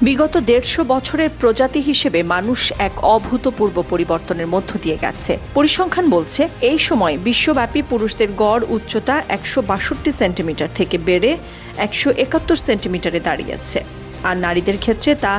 বিগত ১৫০ বছরের প্রজাতি হিসেবে মানুষ এক অভূতপূর্ব পরিবর্তনের মধ্য দিয়ে গেছে। পরিসংখ্যান বলছে এই সময় বিশ্বব্যাপী পুরুষদের গড় উচ্চতা ১৬২ সেন্টিমিটার থেকে বেড়ে ১৭১ সেন্টিমিটারে দাঁড়িয়েছে, আর নারীদের ক্ষেত্রে তা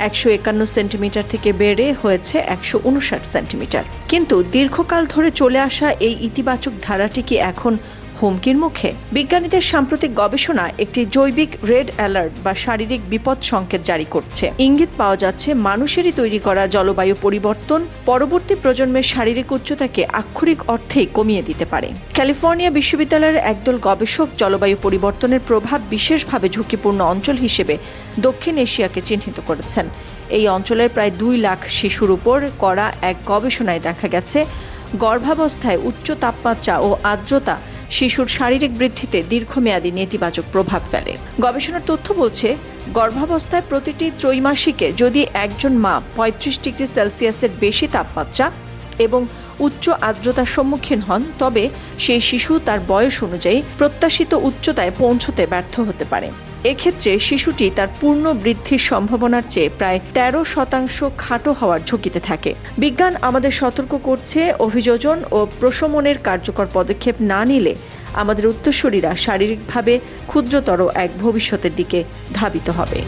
১৫১ সেন্টিমিটার থেকে বেড়ে হয়েছে ১৫৯ সেন্টিমিটার। কিন্তু দীর্ঘকাল ধরে চলে আসা এই ইতিবাচক ধারাটি কি এখন হুমকির মুখে? বিজ্ঞানীদের সাম্প্রতিক গবেষণা একটি জৈবিক রেড অ্যালার্ট বা শারীরিক বিপদ সংকেত জারি করছে। ইঙ্গিত পাওয়া যাচ্ছে মানুষেরই তৈরি করা জলবায়ু পরিবর্তন পরবর্তী প্রজন্মের শারীরিক উচ্চতাকে আক্ষরিক অর্থেই কমিয়ে দিতে পারে। ক্যালিফোর্নিয়া বিশ্ববিদ্যালয়ের একদল গবেষক জলবায়ু পরিবর্তনের প্রভাব বিশেষভাবে ঝুঁকিপূর্ণ অঞ্চল হিসেবে দক্ষিণ এশিয়াকে চিহ্নিত করেছেন। এই অঞ্চলের প্রায় ২ লাখ শিশুর উপর করা এক গবেষণায় দেখা গেছে গর্ভাবস্থায় উচ্চ তাপমাত্রা ও আর্দ্রতা শিশুর শারীরিক বৃদ্ধিতে দীর্ঘমেয়াদী নেতিবাচক প্রভাব ফেলে। গবেষণার তথ্য বলছে, গর্ভাবস্থায় প্রতিটি ত্রৈমাসিকে যদি একজন মা ৩৫ ডিগ্রি সেলসিয়াসের বেশি তাপমাত্রা এবং উচ্চ আর্দ্রতার সম্মুখীন হন, তবে সেই শিশু তার বয়স অনুযায়ী প্রত্যাশিত উচ্চতায় পৌঁছতে ব্যর্থ হতে পারে। এক্ষেত্রে শিশুটি তার পূর্ণ বৃদ্ধির সম্ভাবনার চেয়ে প্রায় ১৩% খাটো হওয়ার ঝুঁকিতে থাকে। বিজ্ঞান আমাদের সতর্ক করছে, অভিযোজন ও প্রশমনের কার্যকর পদক্ষেপ না নিলে আমাদের উত্তরসূরিরা শারীরিকভাবে ক্ষুদ্রতর এক ভবিষ্যতের দিকে ধাবিত হবে।